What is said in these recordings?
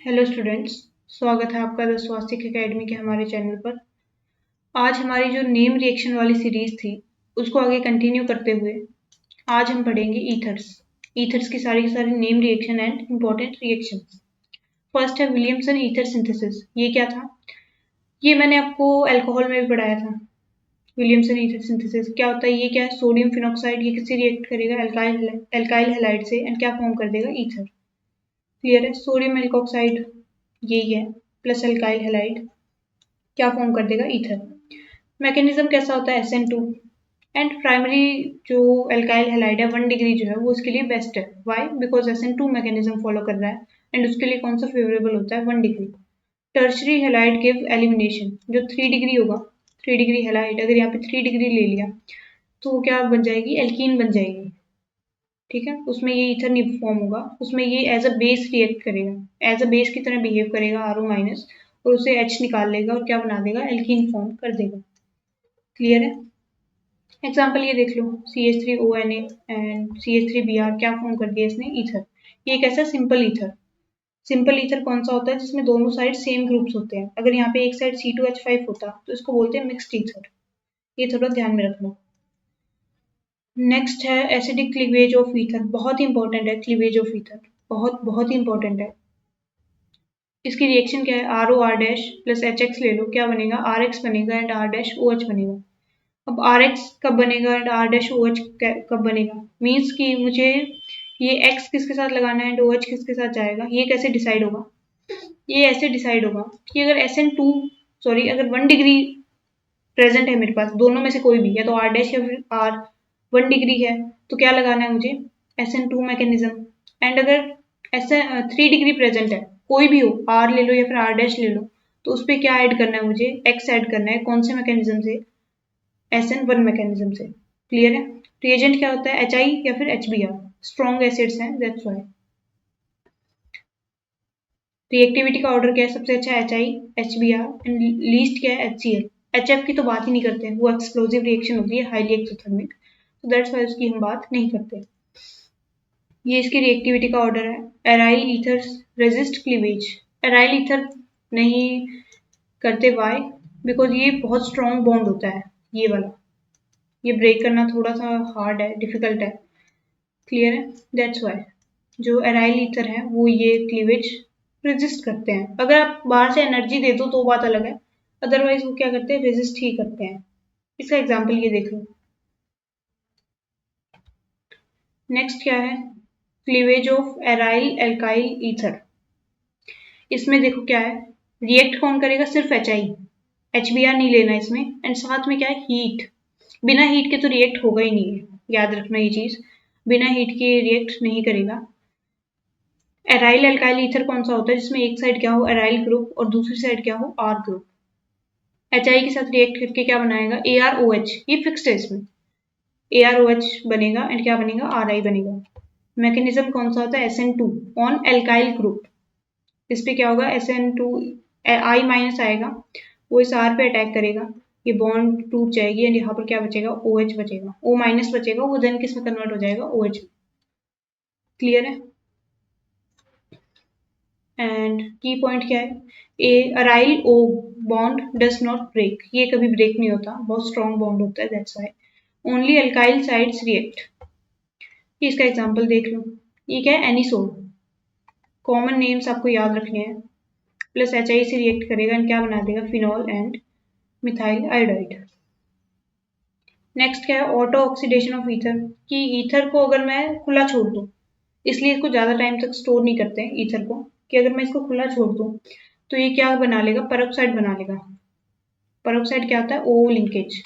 Hello students, स्वागत है आपका द स्वास्तिक एकेडमी के हमारे चैनल पर। आज हमारी जो नेम रिएक्शन वाली सीरीज थी उसको आगे कंटिन्यू करते हुए आज हम पढ़ेंगे ईथर्स की सारी name reaction and important reactions. First है विलियमसन ईथर सिंथेसिस। ये क्या था? ये मैंने आपको अल्कोहल में भी पढ़ाया था। विलियमसन ईथर सिंथेसिस क्या होता है? ये क्या है? सोडियम फिनॉक्साइड ये किससे रिएक्ट करेगा? एल्काइल हैलाइड से, एंड क्या फॉर्म कर देगा? ईथर। क्लियर है? सोडियम एल्कोक्साइड यही है प्लस एल्काइल हैलाइड क्या फॉर्म कर देगा? ईथर। मैकेनिज्म कैसा होता है? SN2 एंड प्राइमरी जो एल्काइल हैलाइड है 1 डिग्री जो है वो उसके लिए बेस्ट है। Why? Because SN2 mechanism follow कर रहा है एंड उसके लिए कौन सा फेवरेबल होता है? 1 degree. Tertiary halide give elimination. जो 3 डिग्री होगा, 3 डिग्री हैलाइड अगर यहाँ पे 3 डिग्री ले लिया तो वो क्या बन जाएगी? एल्कीन बन जाएगी। ठीक है, उसमें ये ईथर नहीं फॉर्म होगा, उसमें ये एज अ बेस रिएक्ट करेगा, एज अ बेस की तरह बिहेव करेगा RO माइनस, और उसे H निकाल लेगा और क्या बना देगा? एल्कीन फॉर्म कर देगा। क्लियर है? एग्जाम्पल ये देख लो, CH3ONA एंड CH3Br क्या फॉर्म कर दिया इसने? ईथर। ये एक ऐसा सिंपल ईथर। सिंपल ईथर कौन सा होता है? जिसमें दोनों साइड सेम ग्रुप्स होते हैं। अगर यहाँ पे एक साइड C2H5 होता तो इसको बोलते हैं मिक्स्ड ईथर। ये थोड़ा ध्यान में रखना। नेक्स्ट है एसिडिक क्लीवेज ऑफ ईथर। बहुत ही इंपॉर्टेंट है क्लीवेज ऑफ ईथर, बहुत बहुत ही इंपॉर्टेंट है। इसकी रिएक्शन क्या है? RO R dash plus HX ले लो, क्या बनेगा? RX बनेगा एंड R डैश OH बनेगा। अब RX कब बनेगा एंड R डैश OH कब बनेगा? मीन्स कि मुझे ये X किसके साथ लगाना है एंड OH किसके साथ जाएगा, ये कैसे डिसाइड होगा? ये ऐसे डिसाइड होगा कि अगर अगर 1 डिग्री प्रेजेंट है मेरे पास, दोनों में से कोई भी, या तो R डैश या फिर R 1 डिग्री है, तो क्या लगाना है मुझे? SN2 mechanism. एंड अगर SN3 डिग्री प्रेजेंट है, कोई भी हो, R ले लो या फिर R डैश ले लो, तो उस पर क्या ऐड करना है मुझे? X ऐड करना है। कौन से मैकेनिज्म से? SN1 मैकेनिज्म से। क्लियर है? रिएजेंट क्या होता है? HI या फिर HBr। स्ट्रॉन्ग एसिड्स हैं, दैट्स व्हाई। रिएक्टिविटी का ऑर्डर क्या है? सबसे अच्छा HI HBr एंड लीस्ट क्या है? HCl। HF की तो बात ही नहीं करते हैं, वो एक्सप्लोजिव रिएक्शन होती है, हाईली एक्सोथर्मिक, तो दैट्स व्हाई उसकी हम बात नहीं करते। ये इसकी रिएक्टिविटी का ऑर्डर है। Aryl ethers resist cleavage. Aryl ether नहीं करते, वाई? बिकॉज ये बहुत स्ट्रॉन्ग बॉन्ड होता है, ये वाला, ये ब्रेक करना थोड़ा सा हार्ड है, डिफिकल्ट है। क्लियर है? दैट्स वाई जो एराइल ईथर है वो ये क्लीवेज रेजिस्ट करते हैं। अगर आप बाहर से एनर्जी दे दो तो बात अलग है, अदरवाइज वो क्या करते हैं? रेजिस्ट ही करते हैं। इसका एग्जाम्पल ये देख लो। नेक्स्ट क्या है? Cleavage of aryl alkyl ether. इसमें देखो क्या है, रिएक्ट कौन करेगा? सिर्फ HI, HBr नहीं लेना इसमें, एंड साथ में क्या है? हीट। बिना हीट के तो रिएक्ट होगा ही नहीं है, याद रखना ये चीज, बिना हीट के रिएक्ट नहीं करेगा। एराइल एल्काइल ईथर कौन सा होता है? जिसमें एक साइड क्या हो? एराइल ग्रुप और दूसरी साइड क्या हो? R group. HI के साथ रिएक्ट करके क्या बनाएगा? ArOH। ये फिक्स्ड है, इसमें ArOH बनेगा एंड क्या बनेगा? RI बनेगा। मैकेनिज्म कौन सा होता है? SN2 on alkyl group. इस पे क्या होगा? SN2 I माइनस आएगा, वो इस R पे अटैक करेगा, ये बॉन्ड टूट जाएगी एंड यहाँ पर क्या बचेगा? OH बचेगा, O माइनस बचेगा, वो देन किस में कन्वर्ट हो जाएगा? OH। क्लियर है? एंड की पॉइंट क्या है? Aryl O bond does not break. ये कभी ब्रेक नहीं होता, बहुत स्ट्रॉन्ग बॉन्ड होता है, that's why only alkyl sides react. इसका एग्जांपल देख लो। ये क्या है? एनिसोल। कॉमन नेम्स आपको याद रखने हैं। प्लस HI से रिएक्ट करेगा एंड क्या बना देगा? Phenol and methyl iodide. Next क्या है? Auto oxidation of ether. कि ईथर को अगर मैं खुला छोड़ दूं, इसलिए इसको ज्यादा टाइम तक स्टोर नहीं करते हैं ईथर को, कि अगर मैं इसको खुला छोड़ दूं तो ये क्या बना लेगा? पेरोक्साइड बना लेगा। पेरोक्साइड क्या होता है? O लिंकेज,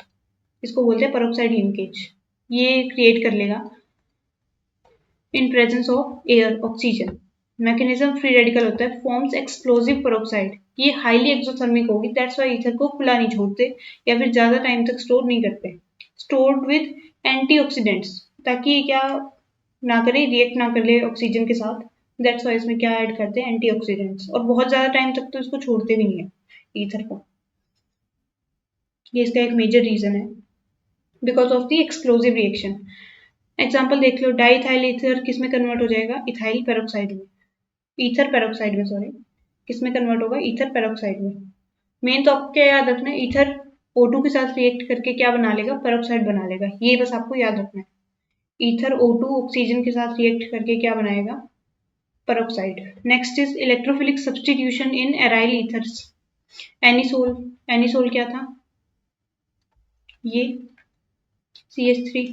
इसको बोलते हैं पेरोक्साइड लिंकेज। ये क्रिएट कर लेगा इन presence of air, oxygen. Mechanism free radical होता है, फॉर्म्स एक्सप्लोजिव पेरोक्साइड। ये हाईली एक्सोथर्मिक होगी, दैट्स व्हाई ईथर को खुला नहीं छोड़ते या फिर ज्यादा टाइम तक स्टोर नहीं करते। स्टोर्ड विद एंटीऑक्सीडेंट्स, ताकि क्या ना करे? रिएक्ट ना कर ले ऑक्सीजन के साथ, दैट्स व्हाई इसमें क्या ऐड करते हैं? एंटीऑक्सीडेंट्स। और बहुत ज्यादा टाइम तक तो इसको छोड़ते भी नहीं है ईथर को, ये इसका एक मेजर रीजन है, because of the explosive reaction. Example देख लो, डाईथाइल ईथर किस में कन्वर्ट हो जाएगा? इथाइल पेरोक्साइड में, ईथर पेरोक्साइड में, सॉरी। किस में कन्वर्ट होगा, ईथर पेरोक्साइड में। मेन तो आपको क्या याद रखना है, ईथर O2 के साथ रिएक्ट करके क्या बना लेगा, पेरोक्साइड बना लेगा, ये बस आपको याद रखना है। ईथर O2 ऑक्सीजन के साथ रिएक्ट करके क्या बनाएगा, peroxide. Next is electrophilic substitution in aryl ethers. Anisole, anisole क्या था, ये CH3,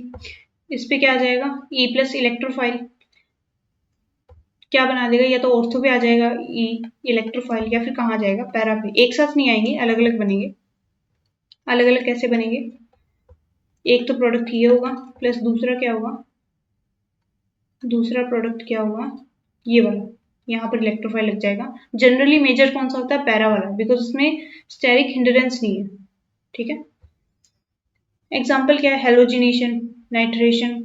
इस पे क्या आ जाएगा, E+ इलेक्ट्रोफाइल, क्या बना देगा, या तो ऑर्थो पे आ जाएगा E इलेक्ट्रोफाइल, या फिर कहाँ आ जाएगा, पैरा पे। एक साथ नहीं आएंगे, अलग अलग बनेंगे। अलग अलग कैसे बनेंगे, एक तो प्रोडक्ट ये होगा, प्लस दूसरा क्या होगा, दूसरा प्रोडक्ट क्या होगा, ये वाला, यहाँ पर इलेक्ट्रोफाइल लग जाएगा। जनरली मेजर कौन सा होता है, पैरा वाला, बिकॉज उसमें स्टेरिक हिंड्रेंस नहीं है, ठीक है। एग्जाम्पल क्या है, हेलोजिनेशन, नाइट्रेशन,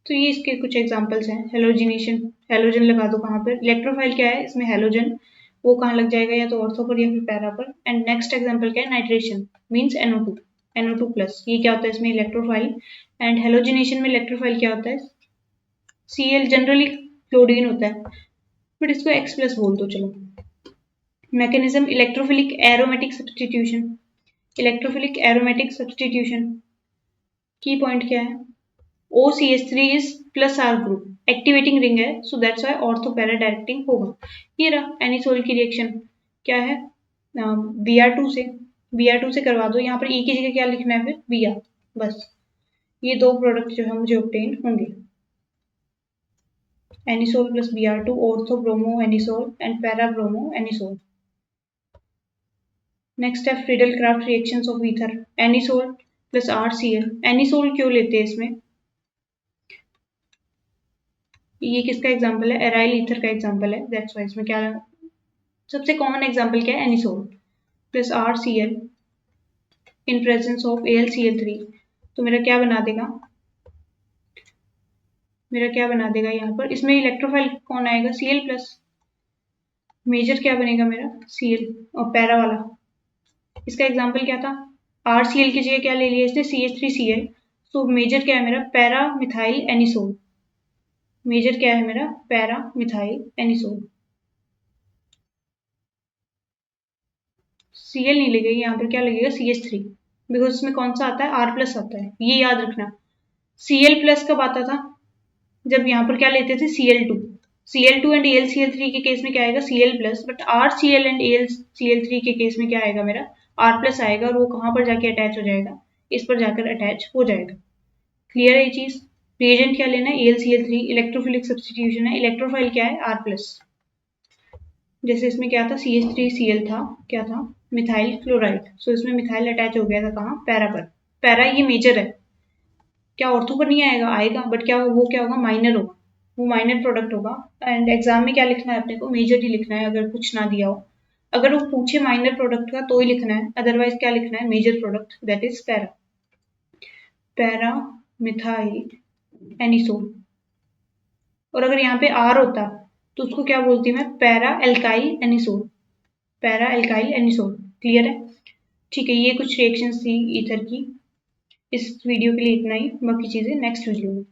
तो ये इसके कुछ एग्जांपल्स हैं। हेलोजिनेशन, हेलोजन लगा दो कहाँ पर, इलेक्ट्रोफाइल क्या है इसमें, हेलोजन, वो कहाँ लग जाएगा, या तो ऑर्थो पर या फिर पैरा पर। एंड नेक्स्ट एग्जांपल क्या है, नाइट्रेशन मींस NO2, NO2+, ये क्या होता है इसमें, इलेक्ट्रोफाइल। एंड हेलोजिनेशन में इलेक्ट्रोफाइल क्या होता है, Cl, जनरली क्लोरीन होता है, बट इसको X+ बोल दो चलो। Mechanism, electrophilic aromatic substitution, electrophilic aromatic substitution की पॉइंट क्या है, OCH3 is +R group, activating ring है, so that's why ortho para directing होगा। ये रहा एनिसोल की रिएक्शन, क्या है, Br2 से, Br2 से करवा दो, यहाँ पर E की जगह क्या लिखना है फिर, Br, बस। ये दो प्रोडक्ट जो है मुझे ऑब्टेन होंगे, anisole plus Br2, ortho bromo anisole and para bromo anisole. Next है Friedel Crafts reactions of ether, anisole plus RCl। Anisole क्यों लेते हैं इसमें, ये किसका एग्जांपल है, एराइल ईथर का एग्जांपल है, दैट्स वाई इसमें क्या, सबसे कॉमन एग्जांपल क्या है, anisole plus RCl in presence of AlCl3, तो मेरा क्या बना देगा, यहाँ पर, इसमें इलेक्ट्रोफाइल कौन आएगा, Cl+, मेजर क्या बनेगा मेरा, Cl, और पैरा वाला, इसका एग्जांपल क्या था, RCl की जगह क्या ले लिया इसने, CH3Cl, तो मेजर क्या है मेरा, पैरा मिथाइल एनिसोल, मेजर क्या है मेरा, पैरा मिथाइल एनिसोल। Cl नहीं लगेगा, यहाँ पर क्या लगेगा, CH3, बिकॉज इसमें कौन सा आता है, R+ आता है, ये याद रखना। Cl+ कब आता था, जब यहाँ पर क्या लेते थे, Cl2 एंड AlCl3 के केस में क्या आएगा, Cl+, but RCl and AlCl3 के केस में क्या आएगा मेरा, R+ आएगा, और वो कहाँ पर जाके अटैच हो जाएगा, इस पर जाकर अटैच हो जाएगा। क्लियर है ये चीज। रिएजेंट क्या लेना है, AlCl3, इलेक्ट्रोफिलिक सब्स्टिट्यूशन है, इलेक्ट्रोफाइल क्या है, R+, जैसे इसमें क्या था, CH3Cl था, क्या था, मिथाइल क्लोराइड, सो इसमें मिथाइल अटैच हो गया था कहाँ, पैरा पर। पैरा ये मेजर है, क्या ऑर्थो पर नहीं आएगा, आएगा, बट क्या वो क्या होगा, माइनर होगा, वो माइनर प्रोडक्ट होगा। एंड एग्जाम में क्या लिखना है अपने को, मेजर ही लिखना है, अगर कुछ ना दिया हो, अगर वो पूछे माइनर प्रोडक्ट का तो ही लिखना है, अदरवाइज क्या लिखना है, major product, that is para, para methyl anisole. और अगर यहाँ पे R होता तो उसको क्या बोलती मैं, para alkyl anisole, para alkyl anisole. Clear है, ठीक है, ये कुछ रिएक्शंस थी ईथर की। इस वीडियो के लिए इतना ही, बाकी चीजें नेक्स्ट वीडियो में।